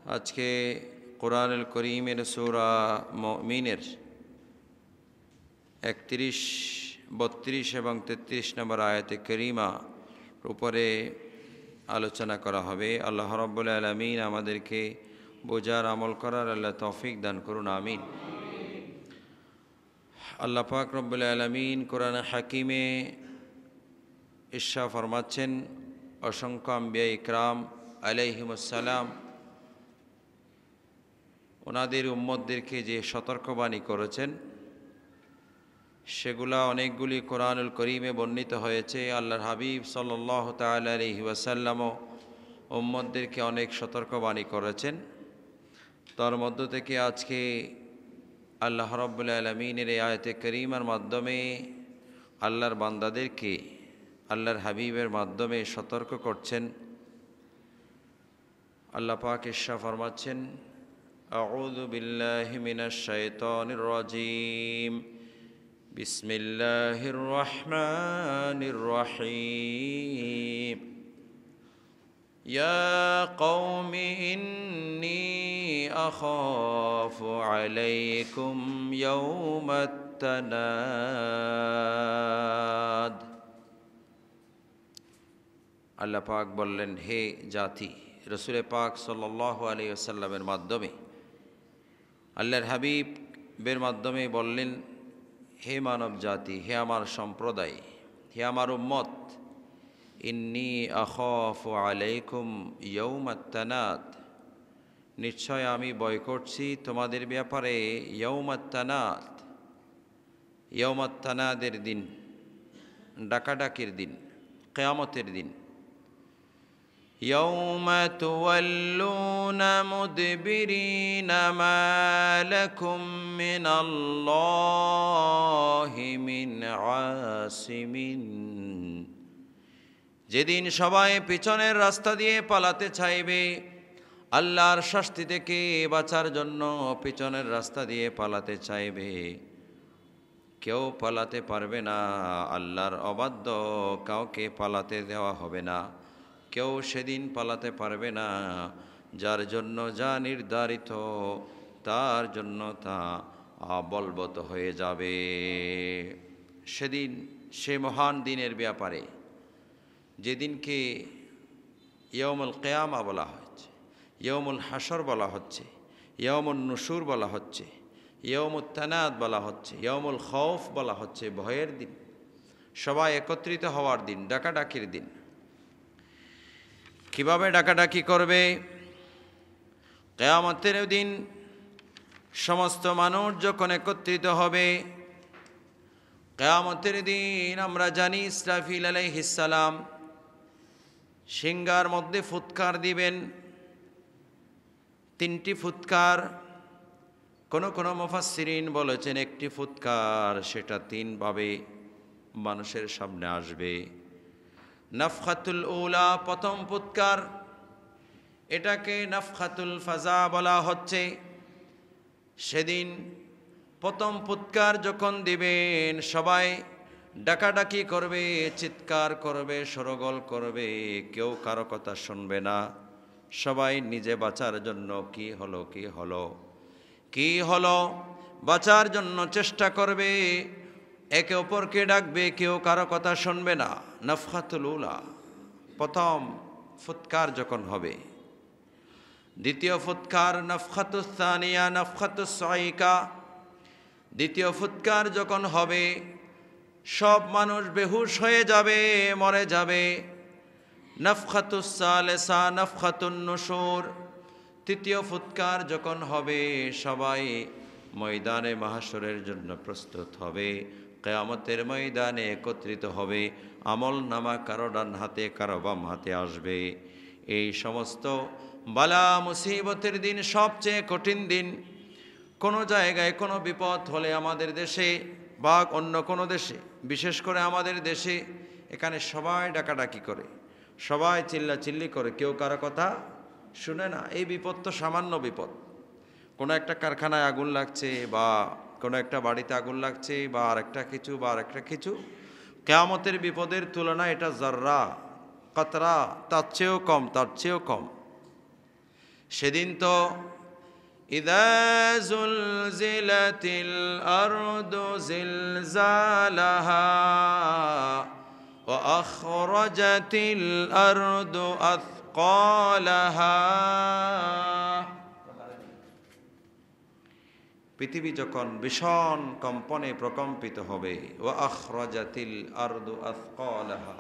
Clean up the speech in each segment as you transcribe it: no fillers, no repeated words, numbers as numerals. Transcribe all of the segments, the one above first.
আজকে কোরআনুল করিমের সূরা মুমিনের 31, 32 এবং 33 নম্বর আয়াতে কারিমা উপরে আলোচনা করা হবে। আল্লাহ রাব্বুল আলামিন আমাদেরকে বোঝার আমল করার আল্লাহ তৌফিক দান করুন, আমিন। আল্লাহ পাক রব্বুল আলামিন কোরআন হাকিমে ইরশাদ ফরমাচ্ছেন, অসংখ্য আম্বিয়া ইকরাম আলাইহিমুসসালাম ওনাদের উম্মতদেরকে যে সতর্কবাণী করেছেন সেগুলা অনেকগুলি কোরআনুল করিমে বর্ণিত হয়েছে। আল্লাহর হাবিব সাল্লাল্লাহু তাআলা আলাইহি ওয়াসাল্লামও উম্মতদেরকে অনেক সতর্কবাণী করেছেন। তার মধ্য থেকে আজকে আল্লাহ রাব্বুল আলামিনের এই আয়াতে কারিমার মাধ্যমে আল্লাহর বান্দাদেরকে আল্লাহর হাবিবের মাধ্যমে সতর্ক করছেন। আল্লাহ পাক ইরশাদ ফরমাচ্ছেন, আউযু বিল্লাহি মিনাশ শাইতানির রাজীম, বিসমিল্লাহির রহমানির রহিম, ইয়া কওমি ইন্নী আখাফু আলাইকুম ইয়াওমাত তানাদ। আল্লাহ পাক বললেন, হে জাতি, রসুল পাক সাল্লাল্লাহু আলাইহি ওয়াসাল্লামের মাধ্যমে আল্লাহর হাবিবের মাধ্যমে বললেন, হে মানব জাতি, হে আমার সম্প্রদায়, হে আমার উম্মত, ইন্নী আখাফু আলাইকুম ইয়াওমাত তানাদ, নিশ্চয় আমি ভয় করছি তোমাদের ব্যাপারে ইয়াওমাত তানাদ, ইয়াওমাত তানাদের দিন, ডাকাডাকির দিন, কিয়ামতের দিন। يوم تولون مدبرين ما لكم من الله من عاصم, যেদিন সবাই পিছনের রাস্তা দিয়ে পালাতে চাইবে, আল্লাহর শাস্তি থেকে বাঁচার জন্য পিছনের রাস্তা দিয়ে পালাতে চাইবে, কেউ পালাতে পারবে না। আল্লাহর অবাধ্য কাউকে পালাতে দেওয়া হবে না। কেউ সেদিন পালাতে পারবে না। যার জন্য যা নির্ধারিত তার জন্য তা বলবৎ হয়ে যাবে। সেদিন, সে মহান দিনের ব্যাপারে, যেদিনকে ইয়াউমুল কিয়ামা বলা হচ্ছে, ইয়াউমুল হাসর বলা হচ্ছে, ইয়াউমুন নুশুর বলা হচ্ছে, ইয়াউমুত তানাদ বলা হচ্ছে, ইয়াউমুল খৌফ বলা হচ্ছে, ভয়ের দিন, সবাই একত্রিত হওয়ার দিন, ডাকাডাকির দিন। কিভাবে ডাকাডাকি করবে? কিয়ামতের দিন সমস্ত মানুষ যখন একত্রিত হবে, কিয়ামতের দিন আমরা জানি ইসরাফিল আলাইহিস সালাম সিংহার মধ্যে ফুৎকার দিবেন। 3টি ফুৎকার, কোন মুফাসসিরিন বলেছেন একটি ফুৎকার, সেটা 3 ভাবে মানুষের সামনে আসবে। নাফখাতুল উলা, প্রথম ফুৎকার, এটাকে নাফখাতুল ফাজা বলা হচ্ছে। সেদিন প্রথম ফুৎকার যখন দিবেন, সবাই ডাকাডাকি করবে, চিৎকার করবে, সরগোল করবে, কেউ কারো কথা শুনবে না। সবাই নিজে বাঁচার জন্য কি হলো কি হলো কি হলো বাঁচার জন্য চেষ্টা করবে, একে অপরকে ডাকবে, কেউ কারো কথা শুনবে না। নাফখাতুল উলা, প্রথম ফুৎকার যখন হবে। দ্বিতীয় ফুৎকার নাফখাতুস সানিয়া, নাফখাতুস সাইকা, দ্বিতীয় ফুৎকার যখন হবে, সব মানুষ বেহুশ হয়ে যাবে, মরে যাবে। নাফখাতুস সালিসা, নাফখাতুন নুশুর, তৃতীয় ফুৎকার যখন হবে, সবাই ময়দানে মাহশরের জন্য প্রস্তুত হবে, কিয়ামতের ময়দানে একত্রিত হবে। আমল নামা কারো ডান হাতে কারো বাম হাতে আসবে। এই সমস্ত বালা মুসিবতের দিন সবচেয়ে কঠিন দিন। কোনো জায়গায় কোনো বিপদ হলে আমাদের দেশে বা অন্য কোনো দেশে, বিশেষ করে আমাদের দেশে, এখানে সবাই ডাকাডাকি করে, সবাই চিল্লাচিল্লি করে, কেউ কারো কথা শুনে না। এই বিপদ তো সামান্য বিপদ। কোনো একটা কারখানায় আগুন লাগছে, বা কোনো একটা বাড়িতে আগুন লাগছে, বা আরেকটা কিছু, কিয়ামতের বিপদের তুলনায় এটা জাররা, কাতরা, তার চেয়েও কম। সেদিন তো ইযা যুলজিলাতিল আরদু জিলজালাহা ওয়া আখরাজাতিল আরদু আথকালাহা। পৃথিবী যখন ভীষণ কম্পনে প্রকম্পিত হবে, ওয়া আখরাজাতিল আরদু আথকালাহা,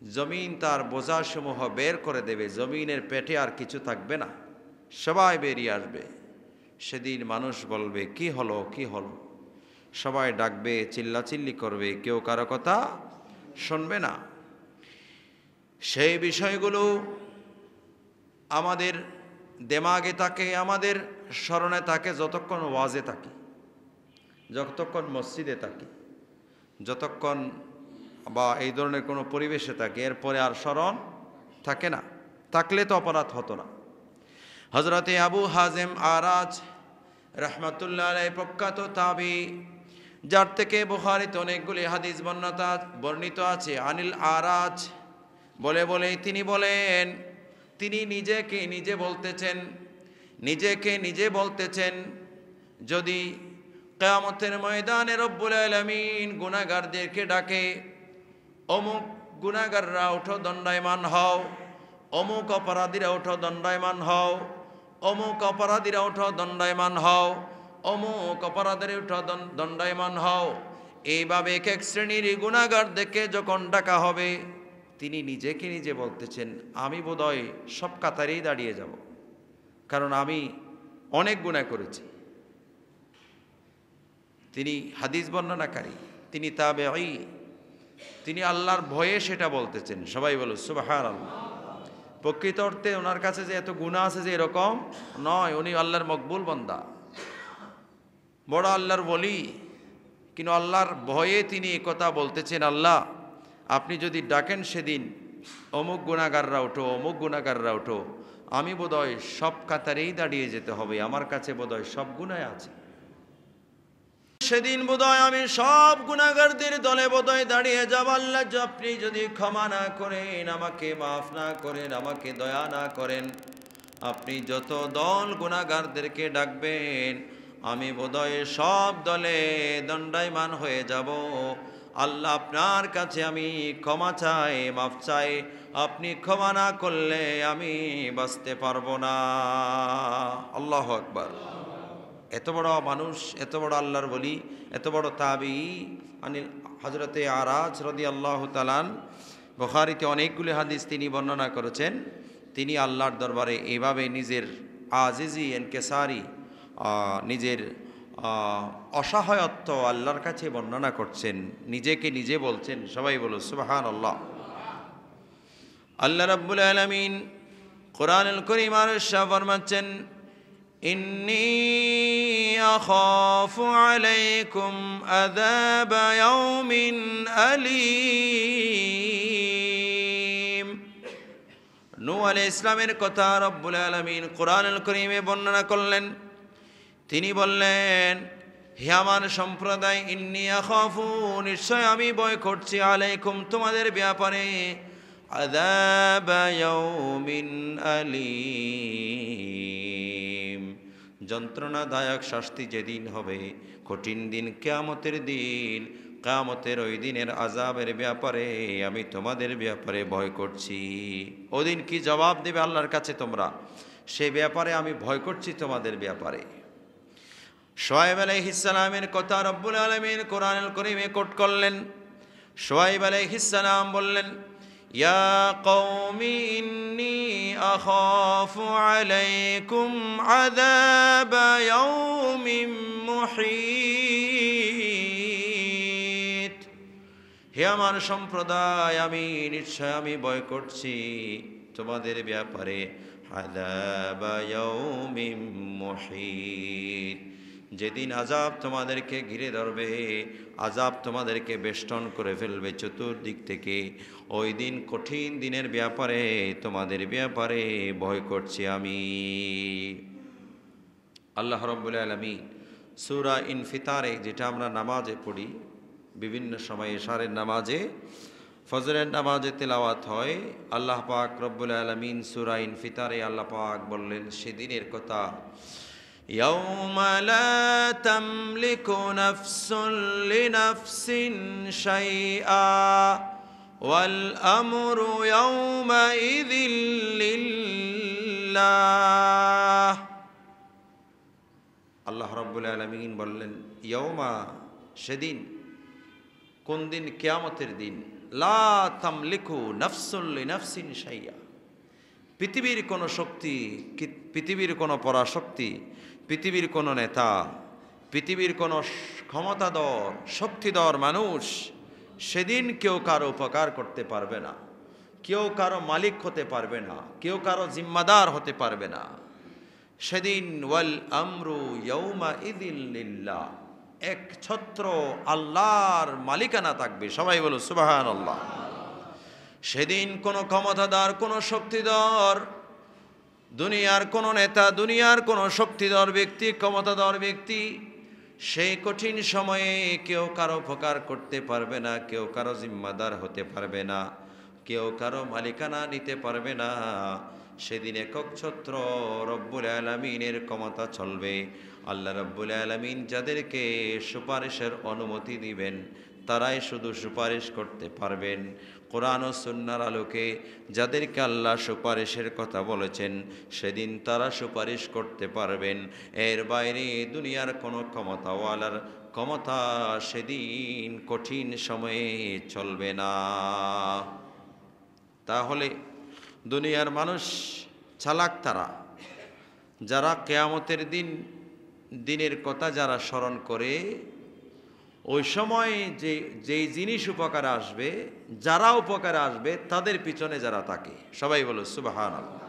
জমিন তার বোঝাসমূহ বের করে দেবে, জমিনের পেটে আর কিছু থাকবে না, সবাই বেরিয়ে আসবে। সেদিন মানুষ বলবে কি হলো কি হলো, সবাই ডাকবে, চিল্লাচিল্লি করবে, কেউ কারো কথা শুনবে না। সেই বিষয়গুলো আমাদের দেমাগে থাকে, আমাদের স্মরণে থাকে যতক্ষণ ওয়াজে থাকি, যতক্ষণ মসজিদে থাকি, যতক্ষণ বা এই ধরনের কোনো পরিবেশে থাকে, এরপরে আর স্মরণ থাকে না। থাকলে তো অপরাধ হতো না। হযরতে আবু হাজেম আরাজ রাহমাতুল্লাহ আলাইহি প্রখ্যাত তাবী, যার থেকে বুখারীতে অনেকগুলি হাদিস বর্ণিত আছে, আনিল আরাজ বলেই তিনি বলেন, তিনি নিজেকে নিজে বলতেছেন যদি কিয়ামতের ময়দানে রব্বুল আলামিন গুনাহগারদেরকে ডাকে, অমুক গুনাহগাররা ওঠো দণ্ডায়মান হও, অমুক অপরাধীরা ওঠো দণ্ডায়মান হও, অমুক অপরাধীরা ওঠো দণ্ডায়মান হও, অমুক অপরাধীরা ওঠো দণ্ডায়মান হও, এইভাবে এক এক শ্রেণীর গুনাহগারদেরকে যখন ডাকা হবে, তিনি নিজে বলতেছেন আমি বোধহয় সব কাতারেই দাঁড়িয়ে যাব, কারণ আমি অনেক গুনাহ করেছি। তিনি হাদিস বর্ণনাকারী, তিনি তাবেঈ, তিনি আল্লাহর ভয়ে সেটা বলতেছেন। সবাই বলো সুবহানাল্লাহ। প্রকৃত অর্থে ওনার কাছে যে এত গুনাহ আছে যে এরকম নয়, উনি আল্লাহর মকবুল বান্দা, বড় আল্লাহর ওলি, কিন্তু আল্লাহর ভয়ে তিনি একথা বলতেছেন, আল্লাহ আপনি যদি ডাকেন সেদিন অমুক গুনাহগাররা ওঠো, অমুক গুনাহগাররা ওঠো, আমি বোধহয় সব কাতারেই দাঁড়িয়ে যেতে হবে, আমার কাছে বোধহয় সব গুনাহ আছে। সেদিন বোধহয় আমি সব গুনাহগারদের দলে বোধহয় দাঁড়িয়ে যাব। আল্লাহ আপনি যদি ক্ষমা না করেন, আমাকে মাফ না করেন, আমাকে দয়া না করেন, আপনি যত দল গুনাহগারদেরকে ডাকবেন আমি বোধহয় সব দলে দণ্ডায়মান হয়ে যাব। আল্লাহ আপনার কাছে আমি ক্ষমা চাই, মাফ চাই, আপনি ক্ষমা না করলে আমি বাঁচতে পারবো না। আল্লাহু আকবার। এত বড় মানুষ, এত বড় আল্লাহর ওলি, এত বড় তাবী আনিল হযরতে আরাজ রাদিয়াল্লাহু তাআলা, বুখারীতে অনেকগুলি হাদিস তিনি বর্ণনা করেছেন। তিনি আল্লাহর দরবারে এভাবে নিজের আজিজি এনকেসারি, নিজের অসহায়ত্ব আল্লাহর কাছে বর্ণনা করছেন, নিজেকে নিজে বলছেন। সবাই বলো সুবহানাল্লাহ। আল্লাহ রাব্বুল আলামিন কোরআনুল কারীমের শাহ ফরমাচ্ছেন, ইন্নী আখাফু আলাইকুম আযাবা ইয়াউমিন আলীম। নূহ আলাইহিস সালামের কথা রব্বুল আলামিন কোরআনুল কারীমে বর্ণনা করলেন। তিনি বললেন, হে আমার সম্প্রদায়, ইন্নী আখাফু, নিশ্চয় আমি ভয় করছি, আলাইকুম তোমাদের ব্যাপারে, আযাবা ইয়াউমিন আলীম, যন্ত্রণাদায়ক শাস্তি যেদিন হবে, কঠিন দিন, কিয়ামতের দিন, কিয়ামতের ওই দিনের আযাবের ব্যাপারে আমি তোমাদের ব্যাপারে ভয় করছি। ওদিন কি জবাব দেবে আল্লাহর কাছে তোমরা, সে ব্যাপারে আমি ভয় করছি তোমাদের ব্যাপারে। শুআয়ব আলাইহিস সালামের কথা রব্বুল আলামিন কোরআনুল কারীমে কোট করলেন। শুআয়ব আলাইহিস সালাম বললেন, ইয়া কওমি ইন্নী আখাফু আলাইকুম আযাবা ইয়াউমিন মুহীত, হে আমার সম্প্রদায়, নিশ্চয় আমি ভয় করছি তোমাদের ব্যাপারে, আযাবা ইয়াউমিন মুহীত, যেদিন আযাব তোমাদেরকে ঘিরে ধরবে, আযাব তোমাদেরকে বেষ্টন করে ফেলবে চতুর্দিক থেকে, ওই দিন কঠিন দিনের ব্যাপারে তোমাদের ব্যাপারে ভয় করছি আমি। আল্লাহ রাব্বুল আলামিন সূরা ইনফিতারে, যেটা আমরা নামাজে পড়ি বিভিন্ন সময়ে, এশারের নামাজে, ফজরের নামাজে তেলাওয়াত হয়। আল্লাহ পাক রব্বুল আলামিন সূরা ইনফিতারে আল্লাহ পাক বললেন সেদিনের কথা, ইয়াউমা লা তামলিকু নাফসুন লিনাফসিন শাইআ ওয়াল আমরু ইয়াউমাইযিন লিল্লাহ। আল্লাহ রাব্বুল আলামিন বললেন ইয়াউমা, সেদিন, কোন দিন? কিয়ামতের দিন। লা তামলিকু নাফসুন লিনাফসিন শাইআ, পৃথিবীর কোনো শক্তি, পৃথিবীর কোনো পরাশক্তি, পৃথিবীর কোনো নেতা, পৃথিবীর কোনো ক্ষমতাধর শক্তিধর মানুষ সেদিন কেউ কারো উপকার করতে পারবে না, কেউ কারো মালিক হতে পারবে না, কেউ কারো জিম্মাদার হতে পারবে না সেদিন। ওয়াল আমরু ইয়াউমাইযিন লিল্লাহ, একছত্র আল্লাহর মালিকানা থাকবে। সবাই বলো সুবহানাল্লাহ। সেদিন কোনো ক্ষমতাধর, কোনো শক্তিধর, দুনিয়ার কোনো নেতা, দুনিয়ার কোনো শক্তিধর ব্যক্তি, ক্ষমতাধর ব্যক্তি সেই কঠিন সময়ে কেউ কারো উপকার করতে পারবে না, কেউ কারো জিম্মাদার হতে পারবে না, কেউ কারো মালিকানা নিতে পারবে না। সেদিন একচ্ছত্র রব্বুল আলামিনের ক্ষমতা চলবে। আল্লাহ রব্বুল আলামিন যাদেরকে সুপারিশের অনুমতি দিবেন তারাই শুধু সুপারিশ করতে পারবেন। কোরআন ও সুন্নাহর আলোকে যাদেরকে আল্লাহ সুপারিশের কথা বলেছেন সেদিন তারা সুপারিশ করতে পারবেন। এর বাইরে দুনিয়ার কোনো ক্ষমতাওয়ালার ক্ষমতা সেদিন কঠিন সময়ে চলবে না। তাহলে দুনিয়ার মানুষ চালাক তারা, যারা কিয়ামতের দিনের কথা যারা স্মরণ করে, ওই সময় যেই জিনিস উপকার আসবে, যারা উপকার আসবে তাদের পিছনে যারা থাকে, সবাই বলো সুবহানাল্লাহ।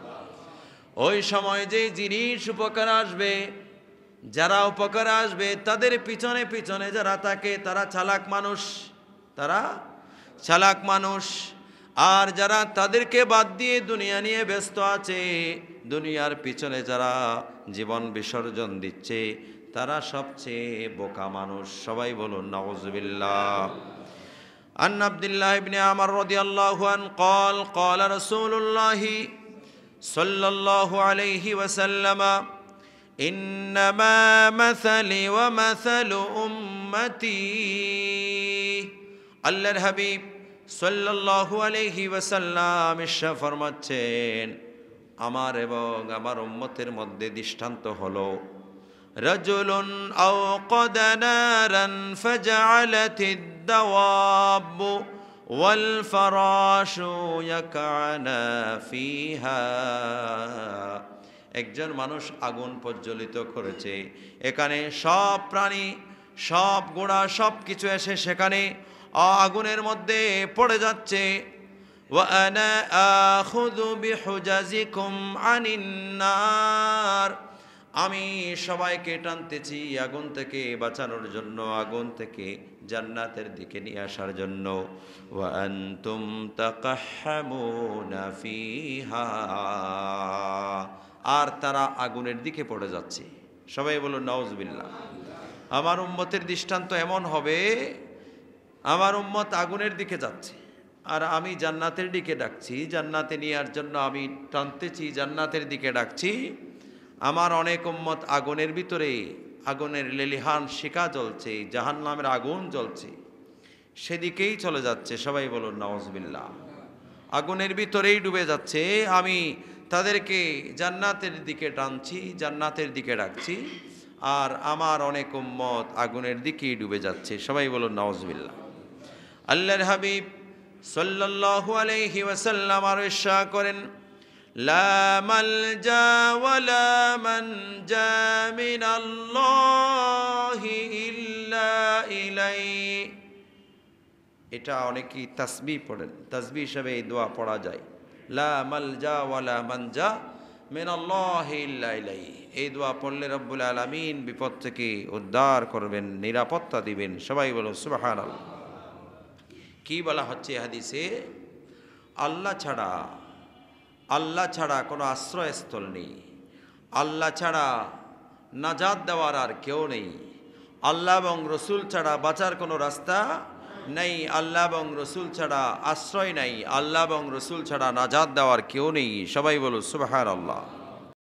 ওই সময় যেই জিনিস উপকার আসবে, যারা উপকার আসবে তাদের পিছনে পিছনে যারা থাকে তারা চালাক মানুষ, তারা চালাক মানুষ। আর যারা তাদেরকে বাদ দিয়ে দুনিয়া নিয়ে ব্যস্ত আছে, দুনিয়ার পিছনে যারা জীবন বিসর্জন দিচ্ছে তারা সবচেয়ে বোকা মানুষ। সবাই বলুন নাউযুবিল্লাহ। আন আব্দুল্লাহ ইবনে আমর রাদিয়াল্লাহু আন قال قال رسول الله صلى الله عليه وسلم إنما مثلي ومثل أمتي। আল্লাহর হাবিব সাল্লাল্লাহু আলাইহি ওয়াসাল্লাম ইরশাদ ফরমাচ্ছেন, আমার এবং আমার উম্মতের মধ্যে দৃষ্টান্ত হলো রাজুলুন আওকাদা নারান ফাজআলাতিদ দাওয়াব ওয়াল ফারাশু ইয়াকানা ফিহা। একজন মানুষ আগুন প্রজ্বলিত করেছে, এখানে সব প্রাণী, সব ঘোড়া, সব কিছু এসে সেখানে আগুনের মধ্যে পড়ে যাচ্ছে। ওয়া আনা আখুযু বিহুজাজিকুম আনিন নার, আমি সবাইকে টানতেছি আগুন থেকে বাঁচানোর জন্য, আগুন থেকে জান্নাতের দিকে নিয়ে আসার জন্য। ওয়া আনতুম তাকাহহামুনা ফিহা, আর তারা আগুনের দিকে পড়ে যাচ্ছে। সবাই বলুন নাউযুবিল্লাহ। আমার উম্মতের দৃষ্টান্ত এমন হবে, আমার উম্মত আগুনের দিকে যাচ্ছে আর আমি জান্নাতের দিকে ডাকছি, জান্নাতে নেওয়ার জন্য আমি টানতেছি, জান্নাতের দিকে ডাকছি। আমার অনেক উম্মত আগুনের ভিতরে, আগুনের লেলিহান শিখা জ্বলছে, জাহান্নামের আগুন জ্বলছে, সেদিকেই চলে যাচ্ছে। সবাই বলুন নাউযুবিল্লাহ। আগুনের ভিতরেই ডুবে যাচ্ছে, আমি তাদেরকে জান্নাতের দিকে টানছি, জান্নাতের দিকে ডাকছি, আর আমার অনেক উম্মত আগুনের দিকেই ডুবে যাচ্ছে। সবাই বলুন নাউযুবিল্লাহ। আল্লাহর হাবিব সাল্লাল্লাহু আলাইহি ওয়াসাল্লাম আর ইরশাদ করেন, লা মালজা ওয়ালা মানজা মিনাল্লাহি ইল্লা ইলাইহি। এটা অনেকেই তাসবিহ পড়েন, তাসবিহ হিসেবে এই দোয়া পড়া যায়, লা মালজা ওয়ালা মানজা মিনাল্লাহি ইল্লা ইলাইহি। এই দোয়া পড়লে রব্বুল আলামিন বিপদ থেকে উদ্ধার করবেন, নিরাপত্তা দিবেন। সবাই বলো সুবহানাল্লাহ। কি বলা হচ্ছে হাদিসে? আল্লাহ ছাড়া কোনো আশ্রয়স্থল নেই, আল্লাহ ছাড়া নাজাত দেওয়ার আর কেউ নেই, আল্লাহ এবং রসুল ছাড়া বাঁচার কোনো রাস্তা নাই আল্লাহ এবং রসুল ছাড়া আশ্রয় নাই, আল্লাহ এবং রসুল ছাড়া নাজাত দেওয়ার কেউ নেই। সবাই বলো সুবহানাল্লাহ।